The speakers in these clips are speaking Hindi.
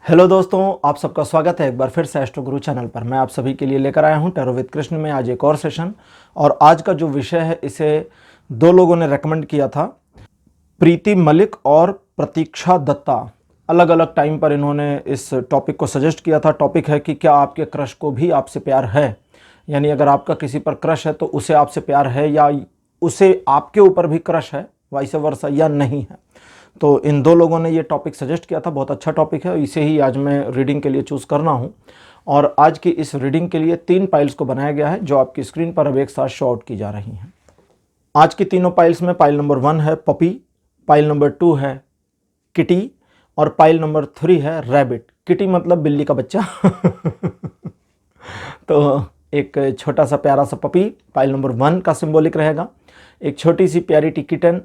हेलो दोस्तों, आप सबका स्वागत है एक बार फिर से एस्ट्रो गुरु चैनल पर। मैं आप सभी के लिए लेकर आया हूं टैरो विद कृष्ण में आज एक और सेशन। और आज का जो विषय है इसे दो लोगों ने रेकमेंड किया था, प्रीति मलिक और प्रतीक्षा दत्ता। अलग अलग टाइम पर इन्होंने इस टॉपिक को सजेस्ट किया था। टॉपिक है कि क्या आपके क्रश को भी आपसे प्यार है, यानी अगर आपका किसी पर क्रश है तो उसे आपसे प्यार है या उसे आपके ऊपर भी क्रश है, वाइस वर्सा या नहीं है। तो इन दो लोगों ने ये टॉपिक सजेस्ट किया था, बहुत अच्छा टॉपिक है, इसे ही आज मैं रीडिंग के लिए चूज़ करना हूँ। और आज की इस रीडिंग के लिए 3 पाइल्स को बनाया गया है जो आपकी स्क्रीन पर अब एक साथ शो आउट की जा रही हैं। आज की तीनों पाइल्स में पाइल नंबर 1 है पपी, पाइल नंबर 2 है किटी और पाइल नंबर 3 है रैबिट। किटी मतलब बिल्ली का बच्चा तो एक छोटा सा प्यारा सा पपी पाइल नंबर 1 का सिंबॉलिक रहेगा। एक छोटी सी प्यारी टी किटन,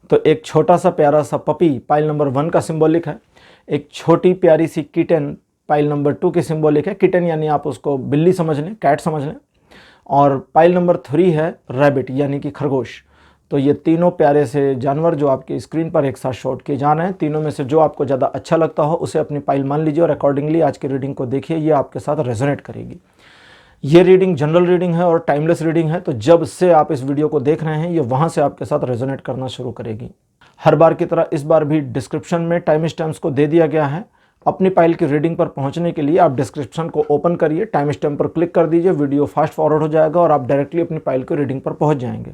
तो एक छोटा सा प्यारा सा पपी पाइल नंबर 1 का सिंबॉलिक है। एक छोटी प्यारी सी किटन पाइल नंबर 2 की सिंबॉलिक है। किटन यानी आप उसको बिल्ली समझ लें, कैट समझ लें। और पाइल नंबर 3 है रैबिट यानी कि खरगोश। तो ये तीनों प्यारे से जानवर जो आपकी स्क्रीन पर एक साथ शॉट किए जा रहे हैं, तीनों में से जो आपको ज़्यादा अच्छा लगता हो उसे अपनी पाइल मान लीजिए और अकॉर्डिंगली आज की रीडिंग को देखिए, ये आपके साथ रेजोनेट करेगी। ये रीडिंग जनरल रीडिंग है और टाइमलेस रीडिंग है, तो जब से आप इस वीडियो को देख रहे हैं ये वहाँ से आपके साथ रेजोनेट करना शुरू करेगी। हर बार की तरह इस बार भी डिस्क्रिप्शन में टाइम स्टैम्प्स को दे दिया गया है। अपनी पाइल की रीडिंग पर पहुंचने के लिए आप डिस्क्रिप्शन को ओपन करिए, टाइम स्टैम्प पर क्लिक कर दीजिए, वीडियो फास्ट फॉरवर्ड हो जाएगा और आप डायरेक्टली अपनी पाइल की रीडिंग पर पहुंच जाएंगे।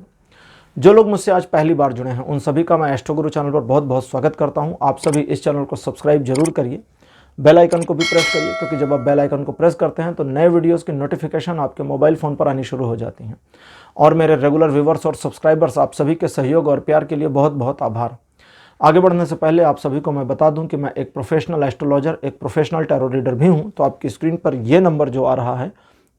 जो लोग मुझसे आज पहली बार जुड़े हैं उन सभी का मैं एस्ट्रो गुरु चैनल पर बहुत बहुत स्वागत करता हूं। आप सभी इस चैनल को सब्सक्राइब जरूर करिए, बेल आइकन को भी प्रेस करिए, क्योंकि जब आप बेल आइकन को प्रेस करते हैं तो नए वीडियोस की नोटिफिकेशन आपके मोबाइल फ़ोन पर आनी शुरू हो जाती हैं। और मेरे रेगुलर व्यूवर्स और सब्सक्राइबर्स, आप सभी के सहयोग और प्यार के लिए बहुत बहुत आभार। आगे बढ़ने से पहले आप सभी को मैं बता दूं कि मैं एक प्रोफेशनल एस्ट्रोलॉजर, एक प्रोफेशनल टैरो रीडर भी हूं। तो आपकी स्क्रीन पर ये नंबर जो आ रहा है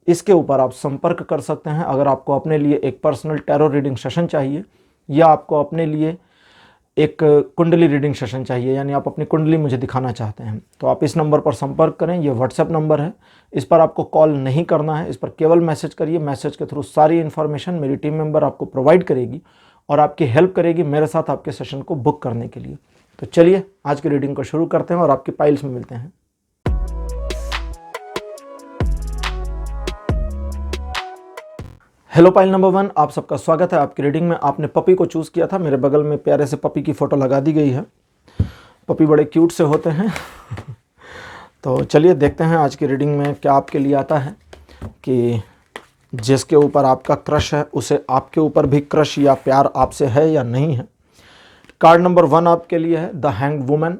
इसके ऊपर आप संपर्क कर सकते हैं अगर आपको अपने लिए एक पर्सनल टैरो रीडिंग सेशन चाहिए या आपको अपने लिए एक कुंडली रीडिंग सेशन चाहिए, यानी आप अपनी कुंडली मुझे दिखाना चाहते हैं, तो आप इस नंबर पर संपर्क करें। ये व्हाट्सएप नंबर है, इस पर आपको कॉल नहीं करना है, इस पर केवल मैसेज करिए। मैसेज के थ्रू सारी इन्फॉर्मेशन मेरी टीम मेंबर आपको प्रोवाइड करेगी और आपकी हेल्प करेगी मेरे साथ आपके सेशन को बुक करने के लिए। तो चलिए आज की रीडिंग को शुरू करते हैं और आपकी पाइल्स में मिलते हैं। हेलो पाइल नंबर 1, आप सबका स्वागत है आपकी रीडिंग में। आपने पपी को चूज़ किया था, मेरे बगल में प्यारे से पपी की फ़ोटो लगा दी गई है। पपी बड़े क्यूट से होते हैं तो चलिए देखते हैं आज की रीडिंग में क्या आपके लिए आता है कि जिसके ऊपर आपका क्रश है उसे आपके ऊपर भी क्रश या प्यार आपसे है या नहीं है। कार्ड नंबर 1 आपके लिए है द हैंग्ड वुमन।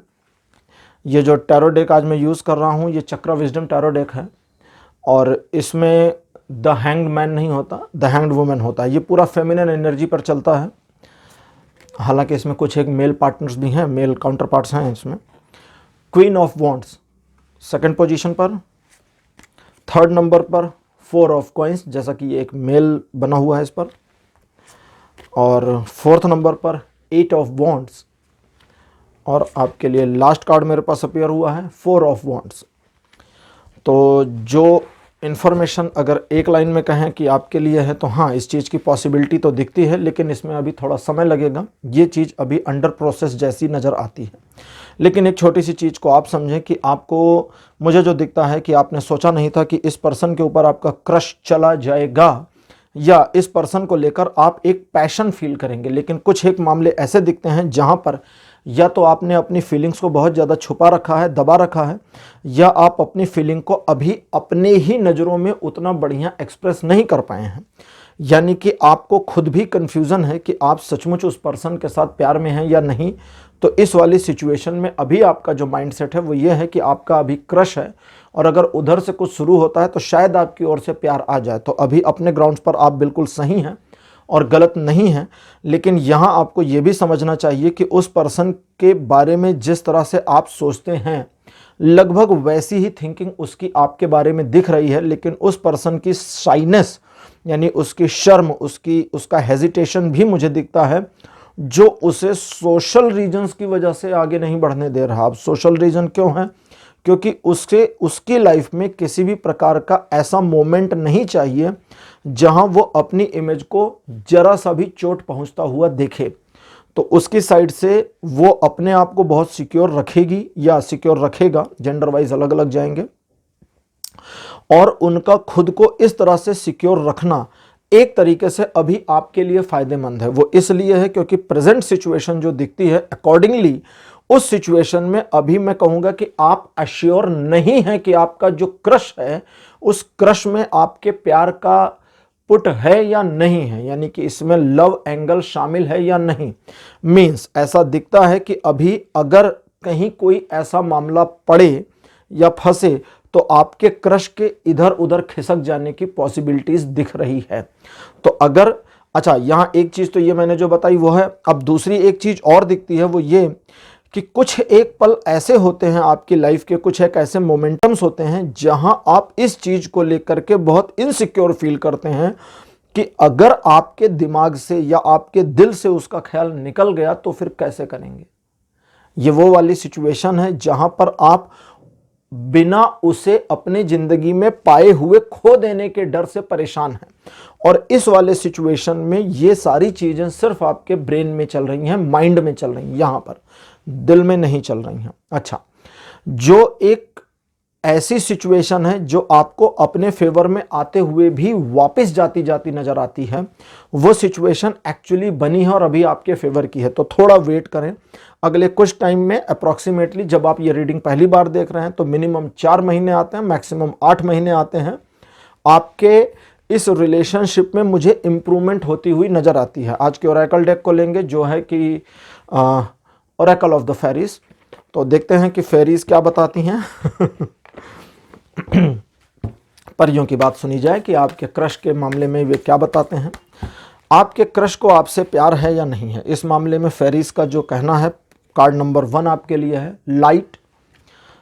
ये जो टैरो डेक आज मैं यूज़ कर रहा हूँ ये चक्रा विजडम टैरो डेक है और इसमें द हैंग्ड मैन नहीं होता, द हैंग्ड वुमन होता है। ये पूरा फेमिनिन एनर्जी पर चलता है, हालांकि इसमें कुछ एक मेल पार्टनर्स भी हैं, मेल काउंटर पार्ट्स हैं इसमें। Queen of wands second position पर, थर्ड नंबर पर 4 ऑफ कॉइंस, जैसा कि ये एक मेल बना हुआ है इस पर, और फोर्थ नंबर पर 8 ऑफ वॉन्ड्स, और आपके लिए लास्ट कार्ड मेरे पास अपीयर हुआ है 4 ऑफ वॉन्ड्स। तो जो इन्फॉर्मेशन अगर एक लाइन में कहें कि आपके लिए है तो हाँ, इस चीज़ की पॉसिबिलिटी तो दिखती है, लेकिन इसमें अभी थोड़ा समय लगेगा। ये चीज़ अभी अंडर प्रोसेस जैसी नज़र आती है। लेकिन एक छोटी सी चीज़ को आप समझें कि आपको, मुझे जो दिखता है कि आपने सोचा नहीं था कि इस पर्सन के ऊपर आपका क्रश चला जाएगा या इस पर्सन को लेकर आप एक पैशन फील करेंगे। लेकिन कुछ एक मामले ऐसे दिखते हैं जहाँ पर या तो आपने अपनी फीलिंग्स को बहुत ज़्यादा छुपा रखा है, दबा रखा है, या आप अपनी फीलिंग को अभी अपने ही नज़रों में उतना बढ़िया एक्सप्रेस नहीं कर पाए हैं। यानी कि आपको खुद भी कन्फ्यूज़न है कि आप सचमुच उस पर्सन के साथ प्यार में हैं या नहीं। तो इस वाली सिचुएशन में अभी आपका जो माइंडसेट है वो ये है कि आपका अभी क्रश है और अगर उधर से कुछ शुरू होता है तो शायद आपकी ओर से प्यार आ जाए। तो अभी अपने ग्राउंड्स पर आप बिल्कुल सही हैं और गलत नहीं है। लेकिन यहाँ आपको ये भी समझना चाहिए कि उस पर्सन के बारे में जिस तरह से आप सोचते हैं लगभग वैसी ही थिंकिंग उसकी आपके बारे में दिख रही है, लेकिन उस पर्सन की शाइनेस यानी उसकी शर्म, उसका हेजिटेशन भी मुझे दिखता है जो उसे सोशल रीजन्स की वजह से आगे नहीं बढ़ने दे रहा। अब सोशल रीजन क्यों है? क्योंकि उसकी लाइफ में किसी भी प्रकार का ऐसा मोमेंट नहीं चाहिए जहां वो अपनी इमेज को जरा सा भी चोट पहुंचता हुआ देखे। तो उसकी साइड से वो अपने आप को बहुत सिक्योर रखेगी या सिक्योर रखेगा, जेंडर वाइज अलग अलग जाएंगे। और उनका खुद को इस तरह से सिक्योर रखना एक तरीके से अभी आपके लिए फायदेमंद है। वो इसलिए है क्योंकि प्रेजेंट सिचुएशन जो दिखती है अकॉर्डिंगली उस सिचुएशन में अभी मैं कहूंगा कि आप अश्योर नहीं है कि आपका जो क्रश है उस क्रश में आपके प्यार का पुट है या नहीं है, यानी कि इसमें लव एंगल शामिल है या नहीं। मींस ऐसा दिखता है कि अभी अगर कहीं कोई ऐसा मामला पड़े या फंसे तो आपके क्रश के इधर उधर खिसक जाने की पॉसिबिलिटीज दिख रही है। तो अगर अच्छा, यहां एक चीज तो ये मैंने जो बताई वो है। अब दूसरी एक चीज और दिखती है, वो ये कि कुछ एक पल ऐसे होते हैं आपकी लाइफ के, कुछ एक ऐसे मोमेंटम्स होते हैं जहां आप इस चीज को लेकर के बहुत इनसिक्योर फील करते हैं कि अगर आपके दिमाग से या आपके दिल से उसका ख्याल निकल गया तो फिर कैसे करेंगे। ये वो वाली सिचुएशन है जहां पर आप बिना उसे अपनी जिंदगी में पाए हुए खो देने के डर से परेशान हैं। और इस वाले सिचुएशन में ये सारी चीजें सिर्फ आपके ब्रेन में चल रही हैं, माइंड में चल रही हैं, यहां पर दिल में नहीं चल रही हैं। अच्छा, जो एक ऐसी सिचुएशन है जो आपको अपने फेवर में आते हुए भी वापस जाती जाती नजर आती है, वो सिचुएशन एक्चुअली बनी है और अभी आपके फेवर की है। तो थोड़ा वेट करें, अगले कुछ टाइम में अप्रॉक्सीमेटली, जब आप ये रीडिंग पहली बार देख रहे हैं तो मिनिमम 4 महीने आते हैं, मैक्सिमम 8 महीने आते हैं, आपके इस रिलेशनशिप में मुझे इंप्रूवमेंट होती हुई नजर आती है। आज के ओरेकल डेक को लेंगे जो है कि ओरेकल ऑफ द फेरीज। तो देखते हैं कि फेरीज क्या बताती हैं। परियों की बात सुनी जाए कि आपके क्रश के मामले में वे क्या बताते हैं। आपके क्रश को आपसे प्यार है या नहीं है, इस मामले में फेरीज का जो कहना है, कार्ड नंबर 1 आपके लिए है लाइट।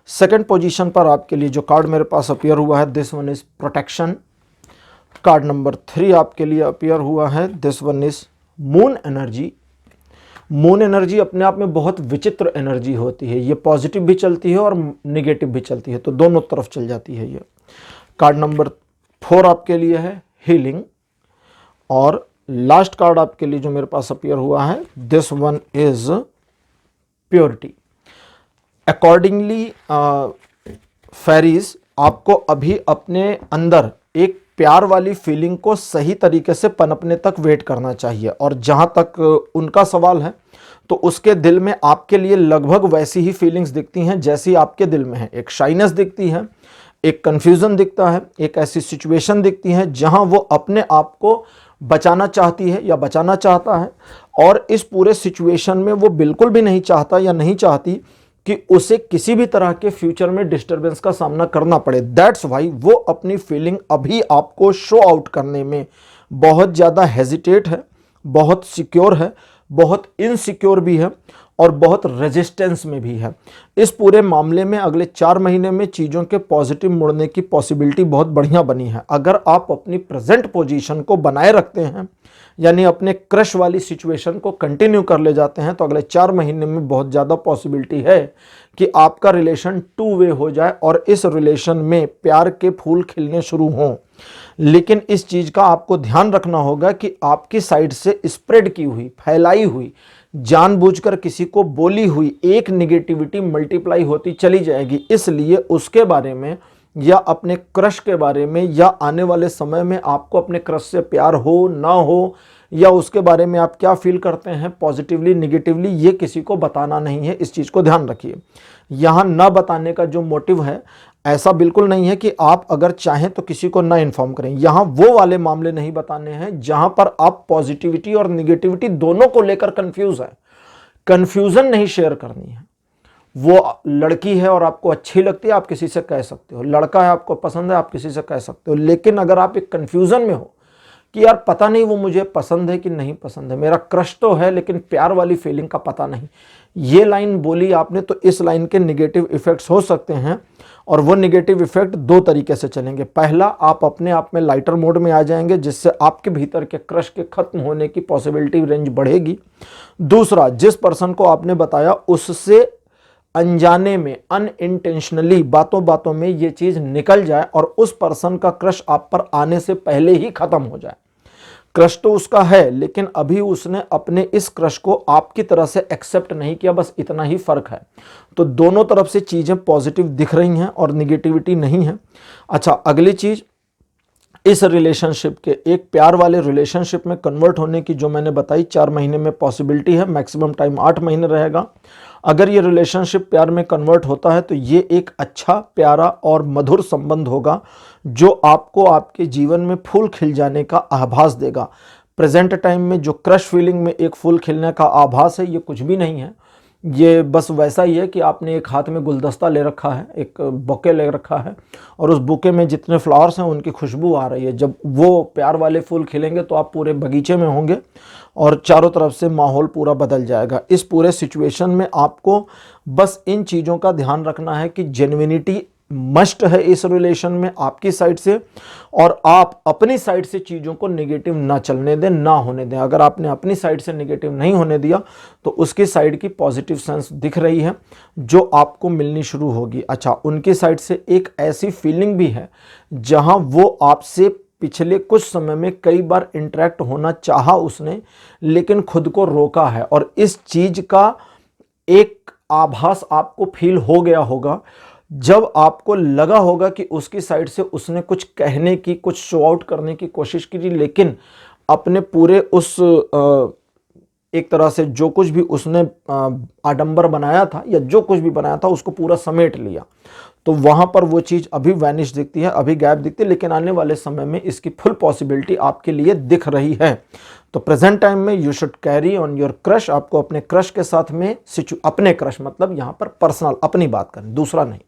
सेकंड पोजीशन पर आपके लिए जो कार्ड मेरे पास अपीयर हुआ है, this one is protection. Card number 3 आपके लिए अपीयर हुआ है, this one is moon energy. Moon energy अपने आप में बहुत विचित्र एनर्जी होती है, ये पॉजिटिव भी चलती है और नेगेटिव भी चलती है, तो दोनों तरफ चल जाती है ये। कार्ड नंबर 4 आपके लिए है हीलिंग। और लास्ट कार्ड आपके लिए जो मेरे पास अपीयर हुआ है, this one is purity. Accordingly fairies आपको अभी अपने अंदर एक प्यार वाली फीलिंग को सही तरीके से पनपने तक वेट करना चाहिए। और जहां तक उनका सवाल है तो उसके दिल में आपके लिए लगभग वैसी ही फीलिंग्स दिखती हैं जैसी आपके दिल में है। एक शाइनेस दिखती है, एक कंफ्यूजन दिखता है, एक ऐसी सिचुएशन दिखती है जहां वो अपने आप को बचाना चाहती है या बचाना चाहता है, और इस पूरे सिचुएशन में वो बिल्कुल भी नहीं चाहता या नहीं चाहती कि उसे किसी भी तरह के फ्यूचर में डिस्टरबेंस का सामना करना पड़े। दैट्स वाई वो अपनी फीलिंग अभी आपको शो आउट करने में बहुत ज़्यादा हेजिटेट है, बहुत सिक्योर है, बहुत इनसिक्योर भी है और बहुत रेजिस्टेंस में भी है। इस पूरे मामले में अगले 4 महीने में चीज़ों के पॉजिटिव मुड़ने की पॉसिबिलिटी बहुत बढ़िया बनी है। अगर आप अपनी प्रेजेंट पोजीशन को बनाए रखते हैं, यानी अपने क्रश वाली सिचुएशन को कंटिन्यू कर ले जाते हैं, तो अगले 4 महीने में बहुत ज़्यादा पॉसिबिलिटी है कि आपका रिलेशन 2 वे हो जाए और इस रिलेशन में प्यार के फूल खिलने शुरू हों। लेकिन इस चीज़ का आपको ध्यान रखना होगा कि आपकी साइड से स्प्रेड की हुई, फैलाई हुई, जानबूझकर किसी को बोली हुई एक निगेटिविटी मल्टीप्लाई होती चली जाएगी। इसलिए उसके बारे में या अपने क्रश के बारे में या आने वाले समय में आपको अपने क्रश से प्यार हो ना हो या उसके बारे में आप क्या फील करते हैं पॉजिटिवली निगेटिवली, ये किसी को बताना नहीं है। इस चीज़ को ध्यान रखिए। यहाँ ना बताने का जो मोटिव है, ऐसा बिल्कुल नहीं है कि आप अगर चाहें तो किसी को ना इन्फॉर्म करें। यहाँ वो वाले मामले नहीं बताने हैं जहाँ पर आप पॉजिटिविटी और निगेटिविटी दोनों को लेकर कंफ्यूज है। कंफ्यूजन नहीं शेयर करनी है। वो लड़की है और आपको अच्छी लगती है, आप किसी से कह सकते हो। लड़का है, आपको पसंद है, आप किसी से कह सकते हो। लेकिन अगर आप एक कंफ्यूजन में हो कि यार पता नहीं वो मुझे पसंद है कि नहीं पसंद है, मेरा क्रश तो है लेकिन प्यार वाली फीलिंग का पता नहीं, ये लाइन बोली आपने, तो इस लाइन के निगेटिव इफेक्ट्स हो सकते हैं। और वो निगेटिव इफेक्ट 2 तरीके से चलेंगे। पहला, आप अपने आप में लाइटर मोड में आ जाएंगे जिससे आपके भीतर के क्रश के खत्म होने की पॉसिबिलिटी रेंज बढ़ेगी। दूसरा, जिस पर्सन को आपने बताया उससे अनजाने में, अनइंटेंशनली, बातों बातों में ये चीज निकल जाए और उस पर्सन का क्रश आप पर आने से पहले ही खत्म हो जाए। क्रश तो उसका है, लेकिन अभी उसने अपने इस क्रश को आपकी तरह से एक्सेप्ट नहीं किया, बस इतना ही फर्क है। तो दोनों तरफ से चीजें पॉजिटिव दिख रही हैं और निगेटिविटी नहीं है। अच्छा, अगली चीज, इस रिलेशनशिप के एक प्यार वाले रिलेशनशिप में कन्वर्ट होने की जो मैंने बताई 4 महीने में पॉसिबिलिटी है, मैक्सिमम टाइम 8 महीने रहेगा। अगर ये रिलेशनशिप प्यार में कन्वर्ट होता है तो ये एक अच्छा, प्यारा और मधुर संबंध होगा जो आपको आपके जीवन में फूल खिल जाने का आभास देगा। प्रेजेंट टाइम में जो क्रश फीलिंग में एक फूल खिलने का आभास है, ये कुछ भी नहीं है। ये बस वैसा ही है कि आपने एक हाथ में गुलदस्ता ले रखा है, एक बुके ले रखा है, और उस बुके में जितने फ्लावर्स हैं उनकी खुशबू आ रही है। जब वो प्यार वाले फूल खिलेंगे तो आप पूरे बगीचे में होंगे और चारों तरफ से माहौल पूरा बदल जाएगा। इस पूरे सिचुएशन में आपको बस इन चीज़ों का ध्यान रखना है कि जेन्युइनिटी मस्ट है इस रिलेशन में आपकी साइड से, और आप अपनी साइड से चीज़ों को नेगेटिव ना चलने दें, ना होने दें। अगर आपने अपनी साइड से नेगेटिव नहीं होने दिया तो उसकी साइड की पॉजिटिव सेंस दिख रही है जो आपको मिलनी शुरू होगी। अच्छा, उनकी साइड से एक ऐसी फीलिंग भी है जहां वो आपसे पिछले कुछ समय में कई बार इंटरेक्ट होना चाहा उसने, लेकिन खुद को रोका है, और इस चीज का एक आभास आपको फील हो गया होगा जब आपको लगा होगा कि उसकी साइड से उसने कुछ कहने की, कुछ शो आउट करने की कोशिश की, लेकिन अपने पूरे उस एक तरह से जो कुछ भी उसने आडंबर बनाया था या जो कुछ भी बनाया था उसको पूरा समेट लिया। तो वहां पर वो चीज अभी वैनिश दिखती है, अभी गैप दिखती है, लेकिन आने वाले समय में इसकी फुल पॉसिबिलिटी आपके लिए दिख रही है। तो प्रेजेंट टाइम में you should carry on your crush. आपको अपने क्रश के साथ में अपने क्रश मतलब यहां पर पर्सनल अपनी बात करें, दूसरा नहीं,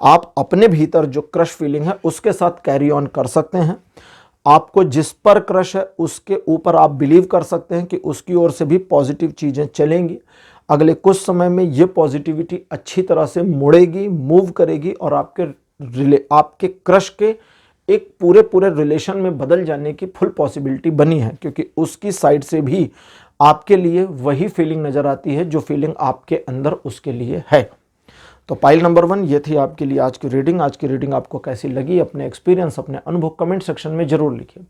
आप अपने भीतर जो क्रश फीलिंग है उसके साथ कैरी ऑन कर सकते हैं। आपको जिस पर क्रश है उसके ऊपर आप बिलीव कर सकते हैं कि उसकी ओर से भी पॉजिटिव चीजें चलेंगी। अगले कुछ समय में ये पॉजिटिविटी अच्छी तरह से मुड़ेगी, मूव करेगी, और आपके क्रश के एक पूरे रिलेशन में बदल जाने की फुल पॉसिबिलिटी बनी है, क्योंकि उसकी साइड से भी आपके लिए वही फीलिंग नजर आती है जो फीलिंग आपके अंदर उसके लिए है। तो पाइल नंबर 1 ये थी आपके लिए आज की रीडिंग। आज की रीडिंग आपको कैसी लगी, अपने एक्सपीरियंस, अपने अनुभव कमेंट सेक्शन में जरूर लिखिए।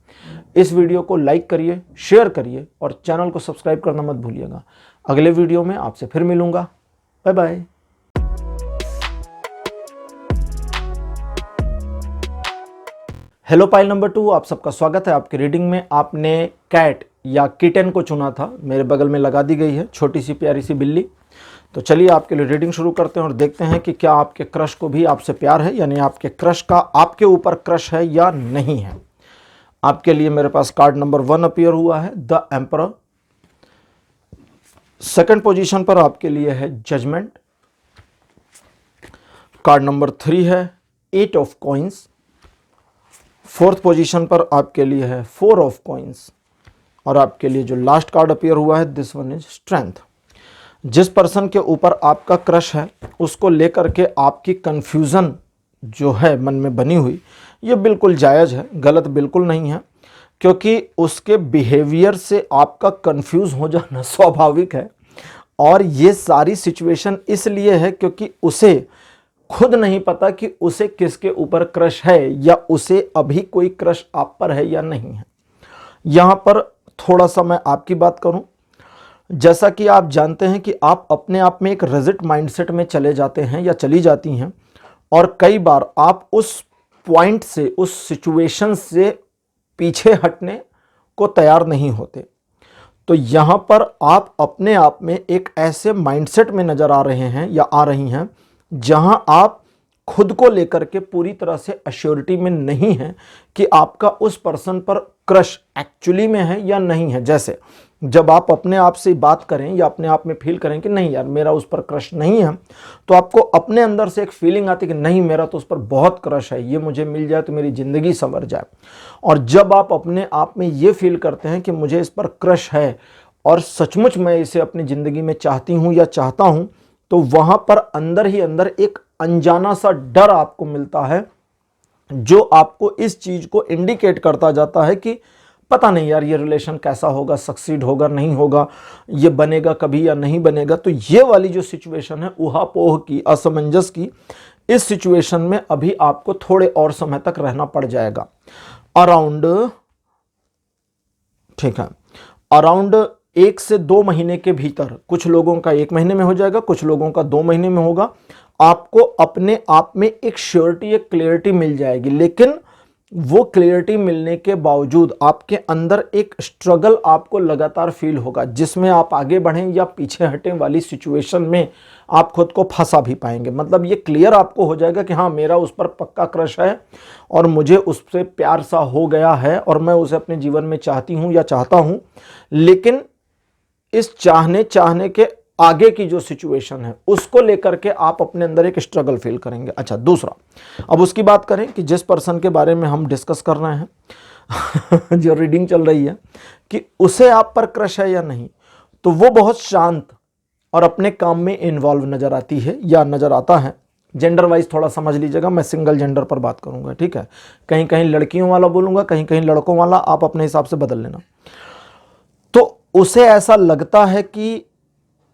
इस वीडियो को लाइक करिए, शेयर करिए और चैनल को सब्सक्राइब करना मत भूलिएगा। अगले वीडियो में आपसे फिर मिलूंगा। Bye bye. Hello pile number 2, आप सबका स्वागत है आपकी रीडिंग में। आपने कैट या किटन को चुना था, मेरे बगल में लगा दी गई है छोटी सी प्यारी सी बिल्ली। तो चलिए आपके लिए रीडिंग शुरू करते हैं और देखते हैं कि क्या आपके क्रश को भी आपसे प्यार है, यानी आपके क्रश का आपके ऊपर क्रश है या नहीं है। आपके लिए मेरे पास कार्ड नंबर 1 अपीयर हुआ है, द एम्परर। सेकंड पोजीशन पर आपके लिए है जजमेंट। कार्ड नंबर 3 है 8 ऑफ कॉइंस। फोर्थ पोजीशन पर आपके लिए है 4 ऑफ कॉइंस, और आपके लिए जो लास्ट कार्ड अपीयर हुआ है दिस वन इज स्ट्रेंथ। जिस पर्सन के ऊपर आपका क्रश है उसको लेकर के आपकी कंफ्यूजन जो है मन में बनी हुई, ये बिल्कुल जायज़ है, गलत बिल्कुल नहीं है, क्योंकि उसके बिहेवियर से आपका कंफ्यूज हो जाना स्वाभाविक है। और ये सारी सिचुएशन इसलिए है क्योंकि उसे खुद नहीं पता कि उसे किसके ऊपर क्रश है, या उसे अभी कोई क्रश आप पर है या नहीं है। यहाँ पर थोड़ा सा मैं आपकी बात करूँ, जैसा कि आप जानते हैं कि आप अपने आप में एक रिजिड माइंडसेट में चले जाते हैं या चली जाती हैं, और कई बार आप उस पॉइंट से, उस सिचुएशन से पीछे हटने को तैयार नहीं होते। तो यहाँ पर आप अपने आप में एक ऐसे माइंडसेट में नज़र आ रहे हैं या आ रही हैं जहां आप खुद को लेकर के पूरी तरह से अश्योरिटी में नहीं है कि आपका उस पर्सन पर क्रश एक्चुअली में है या नहीं है। जैसे जब आप अपने आप से बात करें या अपने आप में फील करें कि नहीं यार मेरा उस पर क्रश नहीं है, तो आपको अपने अंदर से एक फीलिंग आती है कि नहीं मेरा तो उस पर बहुत क्रश है, ये मुझे मिल जाए तो मेरी ज़िंदगी संवर जाए। और जब आप अपने आप में ये फील करते हैं कि मुझे इस पर क्रश है और सचमुच मैं इसे अपनी ज़िंदगी में चाहती हूँ या चाहता हूँ, तो वहाँ पर अंदर ही अंदर एक अनजाना सा डर आपको मिलता है जो आपको इस चीज़ को इंडिकेट करता जाता है कि पता नहीं यार ये रिलेशन कैसा होगा, सक्सीड होगा नहीं होगा, ये बनेगा कभी या नहीं बनेगा। तो ये वाली जो सिचुएशन है ऊहापोह की, असमंजस की, इस सिचुएशन में अभी आपको थोड़े और समय तक रहना पड़ जाएगा। अराउंड ठीक है। अराउंड 1 से 2 महीने के भीतर, कुछ लोगों का 1 महीने में हो जाएगा, कुछ लोगों का 2 महीने में होगा, आपको अपने आप में एक श्योरिटी, एक क्लियरिटी मिल जाएगी। लेकिन वो क्लियरिटी मिलने के बावजूद आपके अंदर एक स्ट्रगल आपको लगातार फील होगा, जिसमें आप आगे बढ़ें या पीछे हटें वाली सिचुएशन में आप खुद को फंसा भी पाएंगे। मतलब ये क्लियर आपको हो जाएगा कि हाँ, मेरा उस पर पक्का क्रश है और मुझे उससे प्यार सा हो गया है और मैं उसे अपने जीवन में चाहती हूँ या चाहता हूँ। लेकिन इस चाहने के आगे की जो सिचुएशन है उसको लेकर के आप अपने अंदर एक स्ट्रगल फील करेंगे। अच्छा, दूसरा, अब उसकी बात करें कि जिस पर्सन के बारे में हम डिस्कस कर रहे हैं जो रीडिंग चल रही है, कि उसे आप पर क्रश है या नहीं, तो वो बहुत शांत और अपने काम में इन्वॉल्व नजर आती है या नजर आता है। जेंडर वाइज थोड़ा समझ लीजिएगा, मैं सिंगल जेंडर पर बात करूंगा, ठीक है। कहीं कहीं लड़कियों वाला बोलूंगा, कहीं कहीं लड़कों वाला, आप अपने हिसाब से बदल लेना। तो उसे ऐसा लगता है कि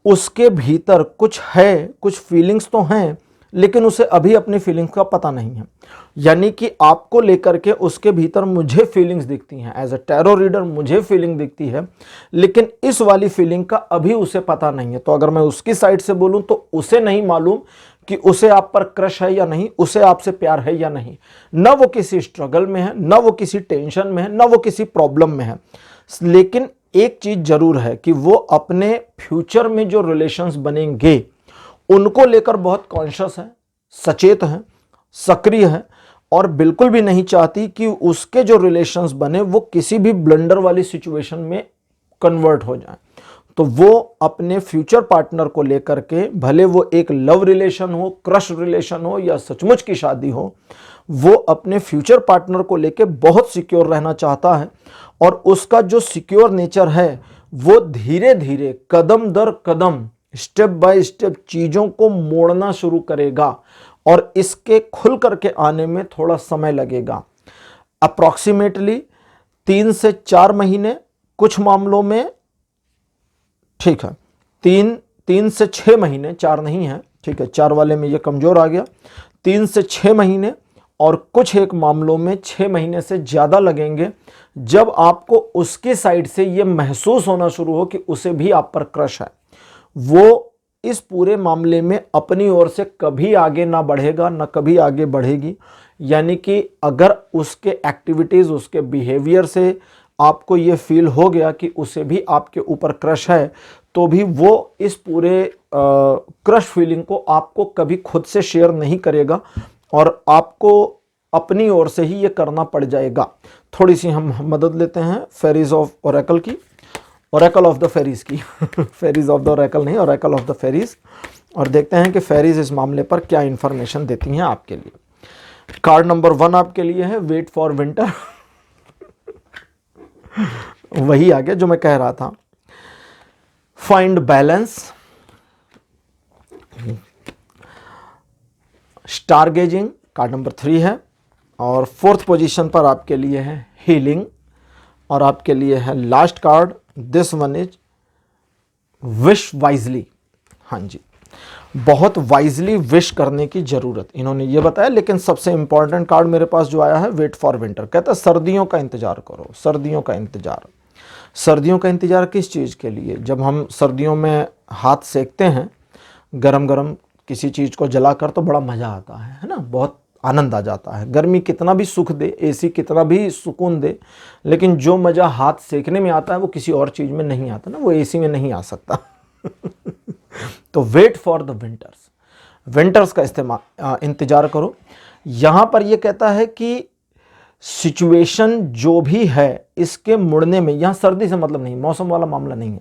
उसके भीतर कुछ है, कुछ फीलिंग्स तो हैं, लेकिन उसे अभी अपनी फीलिंग्स का पता नहीं है। यानी कि आपको लेकर के उसके भीतर मुझे फीलिंग्स दिखती हैं, एज अ टैरो रीडर मुझे फीलिंग दिखती है, लेकिन इस वाली फीलिंग का अभी उसे पता नहीं है। तो अगर मैं उसकी साइड से बोलूं तो उसे नहीं मालूम कि उसे आप पर क्रश है या नहीं, उसे आपसे प्यार है या नहीं। न वो किसी स्ट्रगल में है, न वो किसी टेंशन में है, न वो किसी प्रॉब्लम में है। लेकिन एक चीज जरूर है कि वो अपने फ्यूचर में जो रिलेशंस बनेंगे उनको लेकर बहुत कॉन्शियस है, सचेत है, सक्रिय है और बिल्कुल भी नहीं चाहती कि उसके जो रिलेशंस बने वो किसी भी ब्लंडर वाली सिचुएशन में कन्वर्ट हो जाए। तो वो अपने फ्यूचर पार्टनर को लेकर के, भले वो एक लव रिलेशन हो, क्रश रिलेशन हो या सचमुच की शादी हो, वो अपने फ्यूचर पार्टनर को लेकर बहुत सिक्योर रहना चाहता है। और उसका जो सिक्योर नेचर है वो धीरे धीरे, कदम दर कदम, स्टेप बाय स्टेप चीजों को मोड़ना शुरू करेगा और इसके खुल करके आने में थोड़ा समय लगेगा। अप्रॉक्सीमेटली 3 से 4 महीने, कुछ मामलों में, ठीक है, 3 से 6 महीने, 4 नहीं है, ठीक है, 4 वाले में ये कमजोर आ गया, 3 से 6 महीने और कुछ एक मामलों में 6 महीने से ज्यादा लगेंगे, जब आपको उसकी साइड से ये महसूस होना शुरू हो कि उसे भी आप पर क्रश है। वो इस पूरे मामले में अपनी ओर से कभी आगे ना बढ़ेगा, ना कभी आगे बढ़ेगी। यानी कि अगर उसके एक्टिविटीज, उसके बिहेवियर से आपको ये फील हो गया कि उसे भी आपके ऊपर क्रश है, तो भी वो इस पूरे क्रश फीलिंग को आपको कभी खुद से शेयर नहीं करेगा और आपको अपनी ओर से ही ये करना पड़ जाएगा। थोड़ी सी हम मदद लेते हैं फेरीज ऑफ ओरेकल की, ओरेकल ऑफ द फेरीज की फेरीज ऑफ द ओरेकल नहीं, ओरेकल ऑफ द फेरीज, और देखते हैं कि फेरीज इस मामले पर क्या इंफॉर्मेशन देती हैं आपके लिए। कार्ड नंबर 1 आपके लिए है वेट फॉर विंटर वही आ गया जो मैं कह रहा था। Find balance, star gazing card number 3 है, और 4th पोजीशन पर आपके लिए है हीलिंग, और आपके लिए है last card, this one is wish wisely. हाँ जी, बहुत वाइजली विश करने की जरूरत इन्होंने ये बताया। लेकिन सबसे इंपॉर्टेंट कार्ड मेरे पास जो आया है वेट फॉर विंटर, कहता है सर्दियों का इंतजार करो, सर्दियों का इंतजार। सर्दियों का इंतजार किस चीज़ के लिए? जब हम सर्दियों में हाथ सेकते हैं गरम गरम किसी चीज़ को जलाकर तो बड़ा मज़ा आता है ना, बहुत आनंद आ जाता है। गर्मी कितना भी सुख दे, एसी कितना भी सुकून दे, लेकिन जो मज़ा हाथ सेकने में आता है वो किसी और चीज़ में नहीं आता ना, वो एसी में नहीं आ सकता तो wait for the winters, winters का इंतजार करो। यहाँ पर ये कहता है कि सिचुएशन जो भी है इसके मुड़ने में, यहाँ सर्दी से मतलब नहीं, मौसम वाला मामला नहीं है।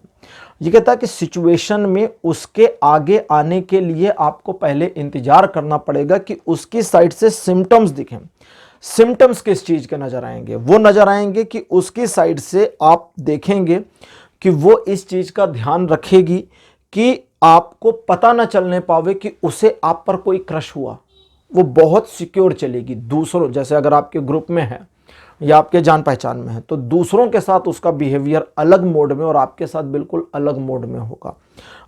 ये कहता है कि सिचुएशन में उसके आगे आने के लिए आपको पहले इंतजार करना पड़ेगा कि उसकी साइड से सिम्टम्स दिखें। सिम्टम्स किस चीज़ के नजर आएंगे? वो नजर आएंगे कि उसकी साइड से आप देखेंगे कि वो इस चीज़ का ध्यान रखेगी कि आपको पता ना चलने पावे कि उसे आप पर कोई क्रश हुआ। वो बहुत सिक्योर चलेगी दूसरों, जैसे अगर आपके ग्रुप में है या आपके जान पहचान में है तो दूसरों के साथ उसका बिहेवियर अलग मोड में और आपके साथ बिल्कुल अलग मोड में होगा।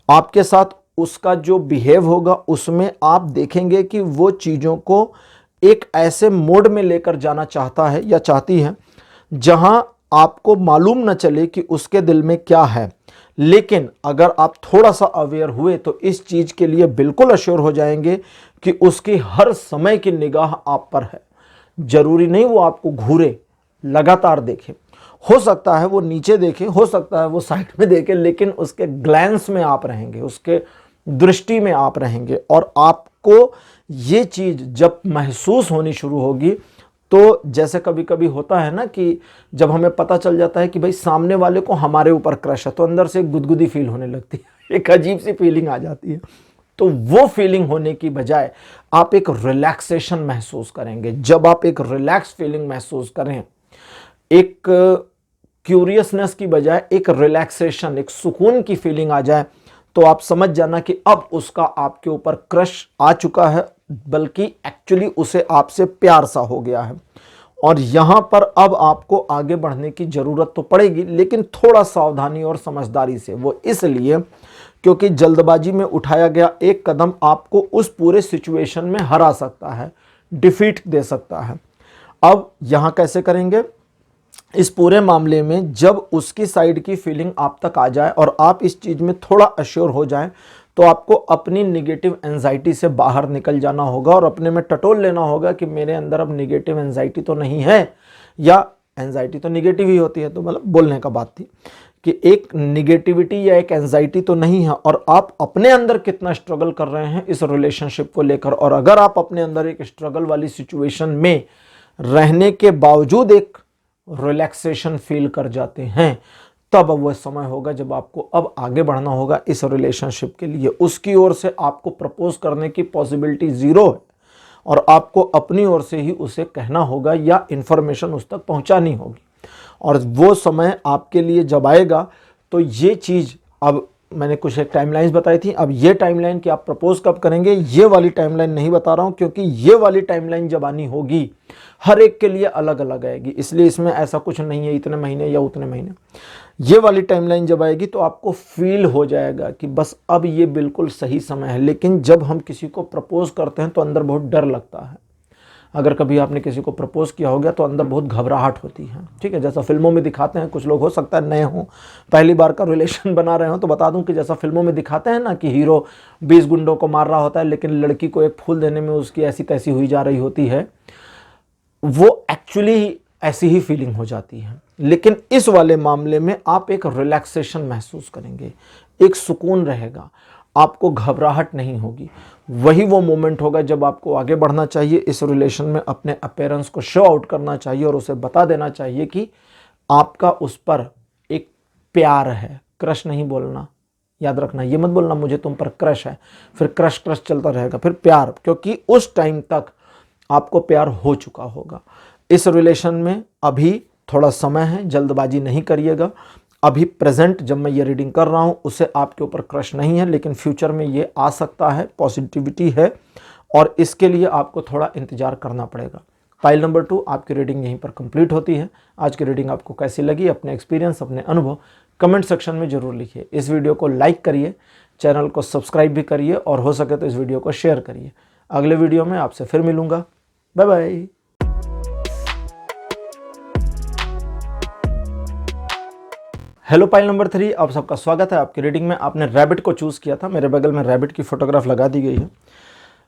आपके साथ उसका जो बिहेव होगा उसमें आप देखेंगे कि वो चीज़ों को एक ऐसे मोड में लेकर जाना चाहता है या चाहती है जहां आपको मालूम न चले कि उसके दिल में क्या है, लेकिन अगर आप थोड़ा सा अवेयर हुए तो इस चीज के लिए बिल्कुल अश्योर हो जाएंगे कि उसकी हर समय की निगाह आप पर है। जरूरी नहीं वो आपको घूरे, लगातार देखे, हो सकता है वो नीचे देखे, हो सकता है वो साइड में देखे, लेकिन उसके ग्लैंस में आप रहेंगे, उसके दृष्टि में आप रहेंगे। और आपको ये चीज जब महसूस होनी शुरू होगी, तो जैसे कभी कभी होता है ना कि जब हमें पता चल जाता है कि भाई सामने वाले को हमारे ऊपर क्रश है, तो अंदर से एक गुदगुदी फील होने लगती है, एक अजीब सी फीलिंग आ जाती है। तो वो फीलिंग होने की बजाय आप एक रिलैक्सेशन महसूस करेंगे। जब आप एक रिलैक्स फीलिंग महसूस करें, एक क्यूरियसनेस की बजाय एक रिलैक्सेशन, एक सुकून की फीलिंग आ जाए, तो आप समझ जाना कि अब उसका आपके ऊपर क्रश आ चुका है, बल्कि एक्चुअली उसे आपसे प्यार सा हो गया है। और यहां पर अब आपको आगे बढ़ने की जरूरत तो पड़ेगी, लेकिन थोड़ा सावधानी और समझदारी से। वो इसलिए क्योंकि जल्दबाजी में उठाया गया एक कदम आपको उस पूरे सिचुएशन में हरा सकता है, डिफीट दे सकता है। अब यहां कैसे करेंगे? इस पूरे मामले में जब उसकी साइड की फीलिंग आप तक आ जाए और आप इस चीज में थोड़ा अश्योर हो जाएं, तो आपको अपनी निगेटिव एंजाइटी से बाहर निकल जाना होगा और अपने में टटोल लेना होगा कि मेरे अंदर अब निगेटिव एंजाइटी तो नहीं है, या एंजाइटी तो निगेटिव ही होती है, तो मतलब बोलने का बात थी कि एक निगेटिविटी या एक एंजाइटी तो नहीं है। और आप अपने अंदर कितना स्ट्रगल कर रहे हैं इस रिलेशनशिप को लेकर, और अगर आप अपने अंदर एक स्ट्रगल वाली सिचुएशन में रहने के बावजूद एक रिलैक्सेशन फील कर जाते हैं, तब अब वह समय होगा जब आपको अब आगे बढ़ना होगा इस रिलेशनशिप के लिए। उसकी ओर से आपको प्रपोज करने की पॉसिबिलिटी जीरो है, और आपको अपनी ओर से ही उसे कहना होगा या इंफॉर्मेशन उस तक पहुंचानी होगी। और वो समय आपके लिए जब आएगा, तो ये चीज़, अब मैंने कुछ एक टाइमलाइंस बताई थी, अब ये टाइमलाइन कि आप प्रपोज कब करेंगे ये वाली टाइमलाइन नहीं बता रहा हूँ, क्योंकि ये वाली टाइमलाइन जब आनी होगी हर एक के लिए अलग अलग आएगी, इसलिए इसमें ऐसा कुछ नहीं है इतने महीने या उतने महीने। ये वाली टाइमलाइन जब आएगी तो आपको फील हो जाएगा कि बस अब ये बिल्कुल सही समय है। लेकिन जब हम किसी को प्रपोज करते हैं तो अंदर बहुत डर लगता है। अगर कभी आपने किसी को प्रपोज किया हो गया तो अंदर बहुत घबराहट होती है, ठीक है, जैसा फिल्मों में दिखाते हैं। कुछ लोग हो सकता है नए हों, पहली बार का रिलेशन बना रहे हो, तो बता दूं कि जैसा फिल्मों में दिखाते हैं ना कि हीरो 20 गुंडों को मार रहा होता है, लेकिन लड़की को एक फूल देने में उसकी ऐसी तैसी हुई जा रही होती है, वो एक्चुअली ऐसी ही फीलिंग हो जाती है। लेकिन इस वाले मामले में आप एक रिलैक्सेशन महसूस करेंगे, एक सुकून रहेगा, आपको घबराहट नहीं होगी। वही वो मोमेंट होगा जब आपको आगे बढ़ना चाहिए इस रिलेशन में, अपने अपीयरेंस को शो आउट करना चाहिए और उसे बता देना चाहिए कि आपका उस पर एक प्यार है। क्रश नहीं बोलना, याद रखना, ये मत बोलना मुझे तुम पर क्रश है, फिर क्रश क्रश चलता रहेगा, फिर प्यार, क्योंकि उस टाइम तक आपको प्यार हो चुका होगा। इस रिलेशन में अभी थोड़ा समय है, जल्दबाजी नहीं करिएगा। अभी प्रेजेंट जब मैं ये रीडिंग कर रहा हूँ उसे आपके ऊपर क्रश नहीं है, लेकिन फ्यूचर में ये आ सकता है, पॉजिटिविटी है, और इसके लिए आपको थोड़ा इंतजार करना पड़ेगा। पाइल नंबर 2 आपकी रीडिंग यहीं पर कंप्लीट होती है। आज की रीडिंग आपको कैसी लगी, अपने एक्सपीरियंस, अपने अनुभव कमेंट सेक्शन में जरूर लिखिए। इस वीडियो को लाइक करिए, चैनल को सब्सक्राइब भी करिए, और हो सके तो इस वीडियो को शेयर करिए। अगले वीडियो में आपसे फिर मिलूंगा। Bye bye. Hello pile number 3, आप सबका स्वागत है आपकी रीडिंग में। आपने रैबिट को चूज़ किया था, मेरे बगल में रैबिट की फोटोग्राफ लगा दी गई है।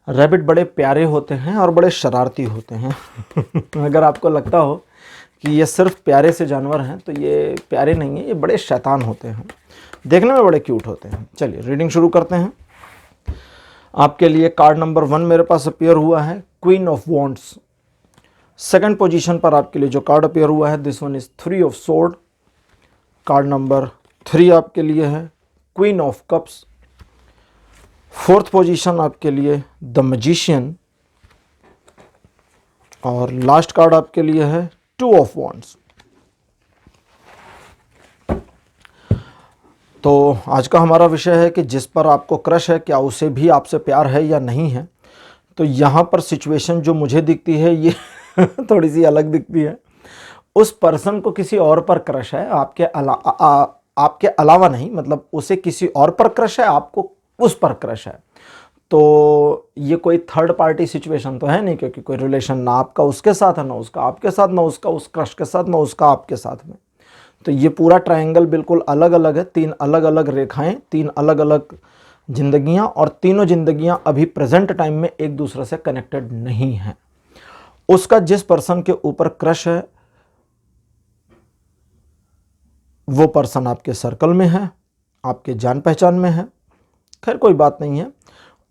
रैबिट बड़े प्यारे होते हैं और बड़े शरारती होते हैं। अगर आपको लगता हो कि ये सिर्फ प्यारे से जानवर हैं, तो ये प्यारे नहीं हैं, ये बड़े शैतान होते हैं, देखने में बड़े क्यूट होते हैं। चलिए रीडिंग शुरू करते हैं। आपके लिए कार्ड नंबर 1 मेरे पास अपीयर हुआ है, queen of wands. Second position पर आपके लिए जो कार्ड अपीयर हुआ है, this one is 3 of sword. Card number 3 आपके लिए है queen of cups. Fourth position आपके लिए द मैजिशियन, और लास्ट कार्ड आपके लिए है 2 ऑफ वॉन्ड्स। तो आज का हमारा विषय है कि जिस पर आपको क्रश है, क्या उसे भी आपसे प्यार है या नहीं है। तो यहाँ पर सिचुएशन जो मुझे दिखती है ये थोड़ी सी अलग दिखती है। उस पर्सन को किसी और पर क्रश है, आपके अलावा नहीं, मतलब उसे किसी और पर क्रश है, आपको उस पर क्रश है। तो ये कोई थर्ड पार्टी सिचुएशन तो है नहीं, क्योंकि कोई रिलेशन ना आपका उसके साथ है, ना उसका आपके साथ, ना उसका उस क्रश के साथ, ना उसका आपके साथ में। तो ये पूरा ट्रायंगल बिल्कुल अलग अलग है, 3 अलग अलग रेखाएं, 3 अलग अलग जिंदगियां, और तीनों जिंदगियां अभी प्रेजेंट टाइम में एक दूसरे से कनेक्टेड नहीं है। उसका जिस पर्सन के ऊपर क्रश है वो पर्सन आपके सर्कल में है, आपके जान पहचान में है, खैर कोई बात नहीं है।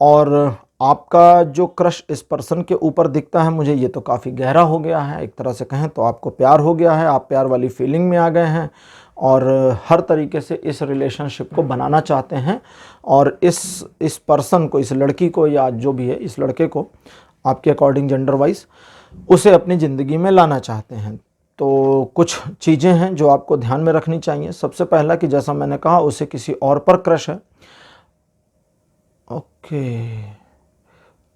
और आपका जो क्रश इस पर्सन के ऊपर दिखता है मुझे, ये तो काफ़ी गहरा हो गया है, एक तरह से कहें तो आपको प्यार हो गया है, आप प्यार वाली फीलिंग में आ गए हैं और हर तरीके से इस रिलेशनशिप को बनाना चाहते हैं, और इस पर्सन को, इस लड़की को या जो भी है इस लड़के को, आपके अकॉर्डिंग जेंडर वाइज उसे अपनी ज़िंदगी में लाना चाहते हैं। तो कुछ चीज़ें हैं जो आपको ध्यान में रखनी चाहिए। सबसे पहला कि जैसा मैंने कहा उसे किसी और पर क्रश है, ओके,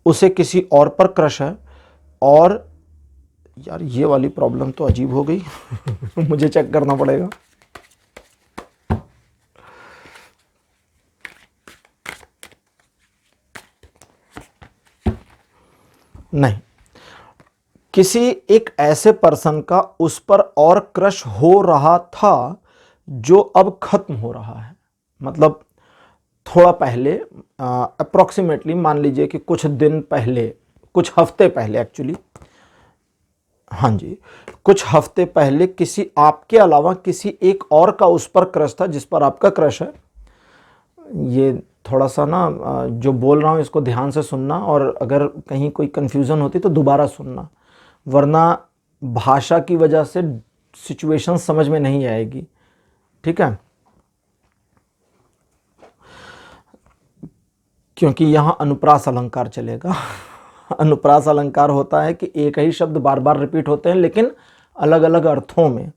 उसे किसी और पर क्रश है। और यार ये वाली प्रॉब्लम तो अजीब हो गई मुझे चेक करना पड़ेगा। नहीं, किसी एक ऐसे पर्सन का उस पर और क्रश हो रहा था जो अब खत्म हो रहा है। मतलब थोड़ा पहले, अप्रॉक्सीमेटली मान लीजिए कि कुछ दिन पहले, कुछ हफ्ते पहले एक्चुअली, हाँ जी, कुछ हफ्ते पहले किसी आपके अलावा किसी एक और का उस पर क्रश था जिस पर आपका क्रश है। ये थोड़ा सा ना जो बोल रहा हूँ इसको ध्यान से सुनना, और अगर कहीं कोई कन्फ्यूज़न होती तो दोबारा सुनना, वरना भाषा की वजह से सिचुएशन समझ में नहीं आएगी, ठीक है। क्योंकि यहाँ अनुप्रास अलंकार चलेगा अनुप्रास अलंकार होता है कि एक ही शब्द बार बार रिपीट होते हैं लेकिन अलग अलग अर्थों में।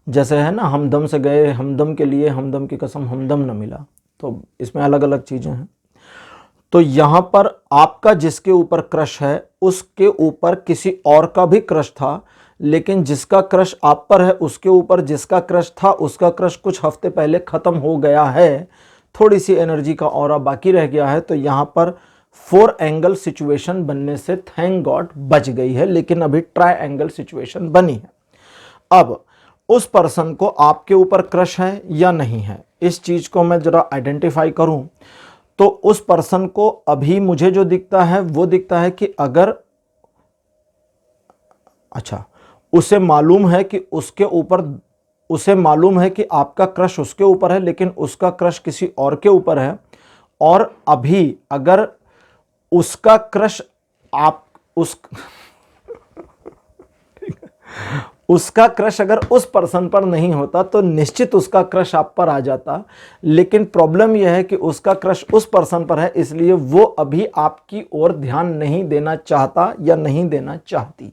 जैसे है ना, हमदम से गए हमदम के लिए, हमदम की कसम हमदम न मिला, तो इसमें अलग अलग चीज़ें हैं। तो यहाँ पर आपका जिसके ऊपर क्रश है उसके ऊपर किसी और का भी क्रश था, लेकिन जिसका क्रश आप पर है उसके ऊपर जिसका क्रश था उसका क्रश कुछ हफ्ते पहले ख़त्म हो गया है, थोड़ी सी एनर्जी का ऑरा बाकी रह गया है। तो यहाँ पर 4 एंगल सिचुएशन बनने से थैंक गॉड बच गई है, लेकिन अभी ट्राई एंगल सिचुएशन बनी है। अब उस पर्सन को आपके ऊपर क्रश है या नहीं है, इस चीज़ को मैं ज़रा आइडेंटिफाई करूं तो उस पर्सन को अभी मुझे जो दिखता है वो दिखता है कि अगर, अच्छा, उसे मालूम है कि उसके ऊपर, उसे मालूम है कि आपका क्रश उसके ऊपर है लेकिन उसका क्रश किसी और के ऊपर है, और अभी अगर उसका क्रश आप उसका क्रश अगर उस पर्सन पर नहीं होता तो निश्चित उसका क्रश आप पर आ जाता। लेकिन प्रॉब्लम यह है कि उसका क्रश उस पर्सन पर है, इसलिए वो अभी आपकी ओर ध्यान नहीं देना चाहता या नहीं देना चाहती।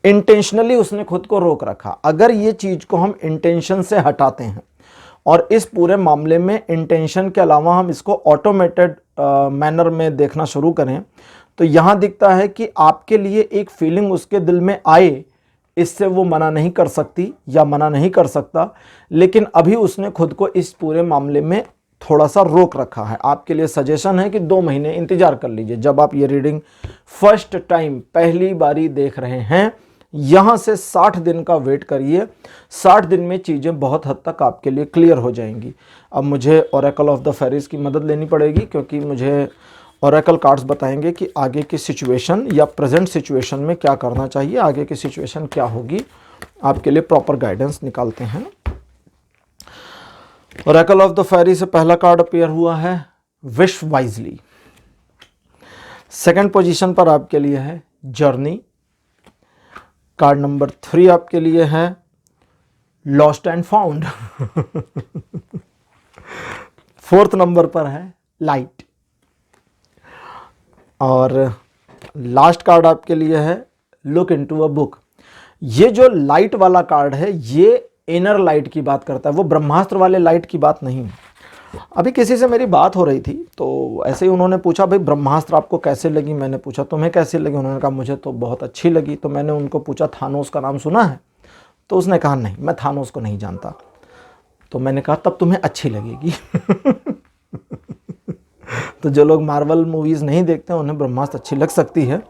इंटेंशनली उसने खुद को रोक रखा। अगर ये चीज़ को हम इंटेंशन से हटाते हैं और इस पूरे मामले में इंटेंशन के अलावा हम इसको ऑटोमेटेड मैनर में देखना शुरू करें, तो यहाँ दिखता है कि आपके लिए एक फीलिंग उसके दिल में आए, इससे वो मना नहीं कर सकती या मना नहीं कर सकता, लेकिन अभी उसने खुद को इस पूरे मामले में थोड़ा सा रोक रखा है। आपके लिए सजेशन है कि 2 महीने इंतजार कर लीजिए। जब आप ये रीडिंग फर्स्ट टाइम पहली बारी देख रहे हैं, यहाँ से 60 दिन का वेट करिए। 60 दिन में चीज़ें बहुत हद तक आपके लिए क्लियर हो जाएंगी। अब मुझे ओरेकल ऑफ द फेरीज की मदद लेनी पड़ेगी, क्योंकि मुझे ओरेकल कार्ड्स बताएंगे कि आगे की सिचुएशन या प्रेजेंट सिचुएशन में क्या करना चाहिए, आगे की सिचुएशन क्या होगी। आपके लिए प्रॉपर गाइडेंस निकालते हैं। ओरेकल ऑफ द फेरी से पहला कार्ड अपीयर हुआ है विश वाइजली। सेकंड पोजीशन पर आपके लिए है जर्नी। कार्ड नंबर 3 आपके लिए है lost and found. 4th number पर है लाइट। और लास्ट कार्ड आपके लिए है लुक इनटू अ बुक। ये जो लाइट वाला कार्ड है ये इनर लाइट की बात करता है, वो ब्रह्मास्त्र वाले लाइट की बात नहीं। अभी किसी से मेरी बात हो रही थी तो ऐसे ही उन्होंने पूछा, भाई ब्रह्मास्त्र आपको कैसे लगी? मैंने पूछा तुम्हें कैसे लगी? उन्होंने कहा मुझे तो बहुत अच्छी लगी। तो मैंने उनको पूछा थानोस का नाम सुना है? तो उसने कहा नहीं, मैं थानोस को नहीं जानता। तो मैंने कहा तब तुम्हें अच्छी लगेगी। तो जो लोग मार्वल मूवीज़ नहीं देखते उन्हें ब्रह्मास्त्र अच्छी लग सकती है।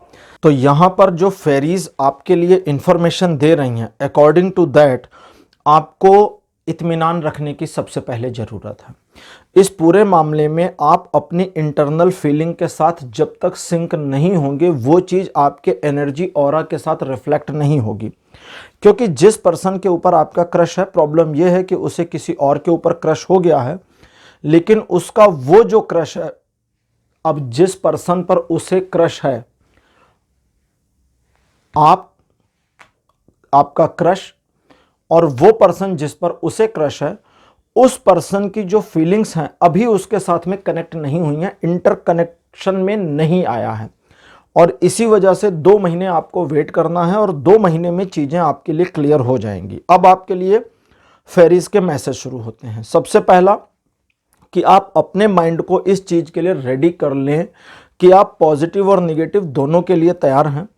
तो यहाँ पर जो फेरीज आपके लिए इंफॉर्मेशन दे रही हैं, अकॉर्डिंग टू दैट आपको इत्मीनान रखने की सबसे पहले ज़रूरत है। इस पूरे मामले में आप अपनी इंटरनल फीलिंग के साथ जब तक सिंक नहीं होंगे वो चीज़ आपके एनर्जी ऑरा के साथ रिफ्लेक्ट नहीं होगी। क्योंकि जिस पर्सन के ऊपर आपका क्रश है, प्रॉब्लम यह है कि उसे किसी और के ऊपर क्रश हो गया है, लेकिन उसका वो जो क्रश है, अब जिस पर्सन पर उसे क्रश है, आपका क्रश और वो पर्सन जिस पर उसे क्रश है, उस पर्सन की जो फीलिंग्स हैं अभी उसके साथ में कनेक्ट नहीं हुई हैं, इंटरकनेक्शन में नहीं आया है। और इसी वजह से 2 महीने आपको वेट करना है और 2 महीने में चीज़ें आपके लिए क्लियर हो जाएंगी। अब आपके लिए फेरीज के मैसेज शुरू होते हैं। सबसे पहला कि आप अपने माइंड को इस चीज़ के लिए रेडी कर लें कि आप पॉजिटिव और निगेटिव दोनों के लिए तैयार हैं।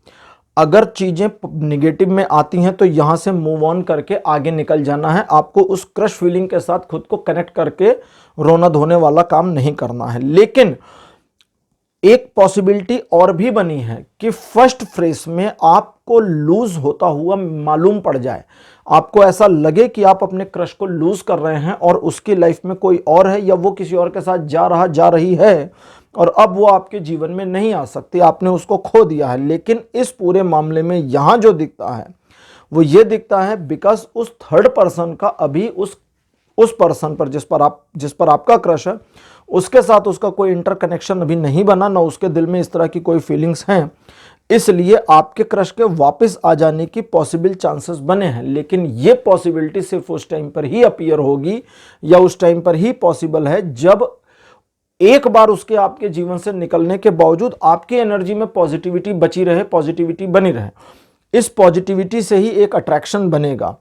अगर चीज़ें निगेटिव में आती हैं तो यहाँ से मूव ऑन करके आगे निकल जाना है। आपको उस क्रश फीलिंग के साथ खुद को कनेक्ट करके रोना धोने वाला काम नहीं करना है। लेकिन एक पॉसिबिलिटी और भी बनी है कि फर्स्ट फ्रेज में आपको लूज होता हुआ मालूम पड़ जाए, आपको ऐसा लगे कि आप अपने क्रश को लूज कर रहे हैं और उसकी लाइफ में कोई और है या वो किसी और के साथ जा रही है और अब वो आपके जीवन में नहीं आ सकती, आपने उसको खो दिया है। लेकिन इस पूरे मामले में यहां जो दिखता है वो ये दिखता है बिकॉज उस थर्ड पर्सन का अभी उस पर्सन पर जिस पर आपका क्रश है उसके साथ उसका कोई इंटरकनेक्शन अभी नहीं बना, ना उसके दिल में इस तरह की कोई फीलिंग्स हैं। इसलिए आपके क्रश के वापस आ जाने की पॉसिबल चांसेस बने हैं, लेकिन ये पॉसिबिलिटी सिर्फ उस टाइम पर ही अपीयर होगी या उस टाइम पर ही पॉसिबल है जब एक बार उसके आपके जीवन से निकलने के बावजूद आपकी एनर्जी में पॉजिटिविटी बची रहे, पॉजिटिविटी बनी रहे। इस पॉजिटिविटी से ही एक अट्रैक्शन बनेगा।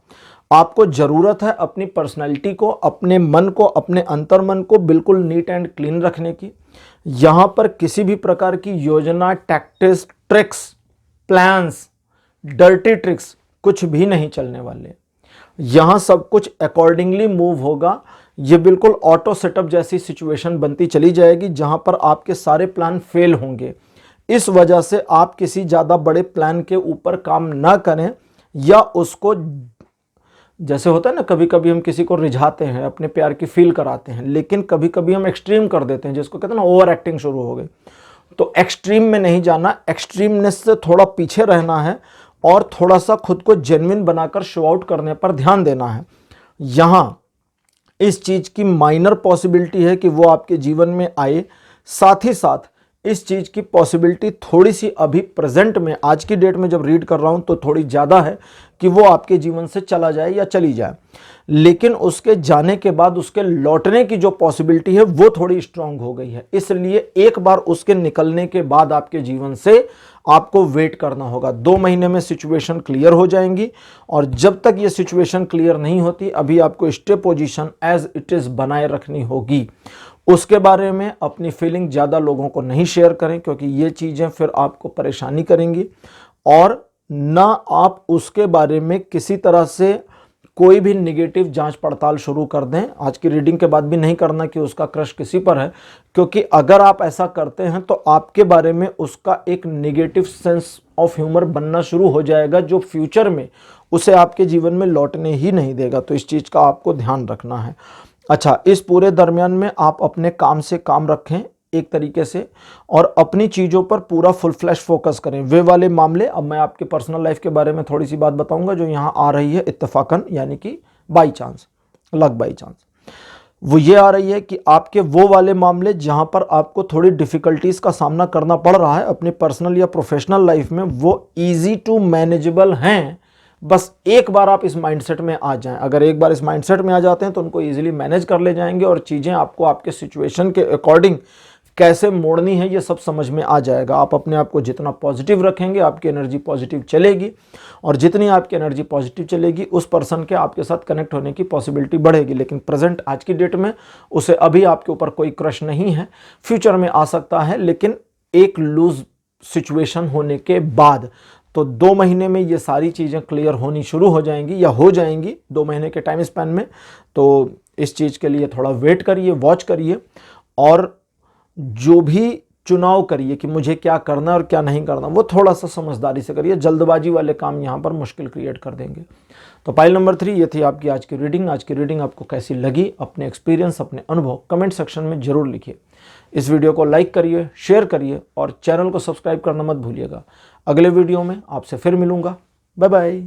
आपको जरूरत है अपनी पर्सनैलिटी को, अपने मन को, अपने अंतर्मन को बिल्कुल नीट एंड क्लीन रखने की। यहां पर किसी भी प्रकार की योजना, tactics, tricks, plans, dirty tricks कुछ भी नहीं चलने वाले। यहां सब कुछ अकॉर्डिंगली मूव होगा। ये बिल्कुल ऑटो सेटअप जैसी सिचुएशन बनती चली जाएगी जहां पर आपके सारे प्लान फेल होंगे। इस वजह से आप किसी ज़्यादा बड़े प्लान के ऊपर काम ना करें या उसको, जैसे होता है ना, कभी कभी हम किसी को रिझाते हैं, अपने प्यार की फील कराते हैं, लेकिन कभी कभी हम एक्सट्रीम कर देते हैं, जिसको कहते हैं ना ओवर एक्टिंग शुरू हो गई। तो एक्सट्रीम में नहीं जाना, एक्सट्रीमनेस से थोड़ा पीछे रहना है और थोड़ा सा खुद को जेन्युइन बनाकर शो आउट करने पर ध्यान देना है। यहां इस चीज की माइनर पॉसिबिलिटी है कि वो आपके जीवन में आए, साथ ही साथ इस चीज की पॉसिबिलिटी थोड़ी सी अभी प्रेजेंट में, आज की डेट में जब रीड कर रहा हूं तो थोड़ी ज्यादा है कि वो आपके जीवन से चला जाए या चली जाए। लेकिन उसके जाने के बाद उसके लौटने की जो पॉसिबिलिटी है वो थोड़ी स्ट्रांग हो गई है। इसलिए एक बार उसके निकलने के बाद आपके जीवन से आपको वेट करना होगा। 2 महीने में सिचुएशन क्लियर हो जाएंगी और जब तक ये सिचुएशन क्लियर नहीं होती अभी आपको stay position as it is बनाए रखनी होगी। उसके बारे में अपनी फीलिंग ज़्यादा लोगों को नहीं शेयर करें, क्योंकि ये चीज़ें फिर आपको परेशानी करेंगी। और ना आप उसके बारे में किसी तरह से कोई भी निगेटिव जांच पड़ताल शुरू कर दें। आज की रीडिंग के बाद भी नहीं करना कि उसका क्रश किसी पर है, क्योंकि अगर आप ऐसा करते हैं तो आपके बारे में उसका एक निगेटिव सेंस ऑफ ह्यूमर बनना शुरू हो जाएगा जो फ्यूचर में उसे आपके जीवन में लौटने ही नहीं देगा। तो इस चीज़ का आपको ध्यान रखना है। अच्छा, इस पूरे दरमियान में आप अपने काम से काम रखें एक तरीके से और अपनी चीज़ों पर पूरा फुल फ्लैश फोकस करें। वे वाले मामले, अब मैं आपके पर्सनल लाइफ के बारे में थोड़ी सी बात बताऊंगा जो यहाँ आ रही है इत्तेफाकन, यानी कि by chance, luck by chance. वो ये आ रही है कि आपके वो वाले मामले जहाँ पर आपको थोड़ी डिफ़िकल्टीज़ का सामना करना पड़ रहा है अपनी पर्सनल या प्रोफेशनल लाइफ में, वो ईजी टू मैनेजेबल हैं। बस एक बार आप इस माइंडसेट में आ जाएं। अगर एक बार इस माइंडसेट में आ जाते हैं तो उनको इजीली मैनेज कर ले जाएंगे और चीज़ें आपको आपके सिचुएशन के अकॉर्डिंग कैसे मोड़नी है ये सब समझ में आ जाएगा। आप अपने आप को जितना पॉजिटिव रखेंगे आपकी एनर्जी पॉजिटिव चलेगी और जितनी आपकी एनर्जी पॉजिटिव चलेगी उस पर्सन के आपके साथ कनेक्ट होने की पॉसिबिलिटी बढ़ेगी। लेकिन प्रेजेंट आज की डेट में उसे अभी आपके ऊपर कोई क्रश नहीं है, फ्यूचर में आ सकता है, लेकिन एक लूज सिचुएशन होने के बाद। तो 2 महीने में ये सारी चीज़ें क्लियर होनी शुरू हो जाएंगी या हो जाएंगी 2 महीने के टाइम स्पैन में। तो इस चीज़ के लिए थोड़ा वेट करिए, वॉच करिए और जो भी चुनाव करिए कि मुझे क्या करना और क्या नहीं करना वो थोड़ा सा समझदारी से करिए। जल्दबाजी वाले काम यहाँ पर मुश्किल क्रिएट कर देंगे। तो पाइल नंबर 3 ये थी आपकी आज की रीडिंग। आज की रीडिंग आपको कैसी लगी, अपने एक्सपीरियंस, अपने अनुभव कमेंट सेक्शन में जरूर लिखिए। इस वीडियो को लाइक करिए, शेयर करिए और चैनल को सब्सक्राइब करना मत भूलिएगा। अगले वीडियो में आपसे फिर मिलूंगा। Bye bye.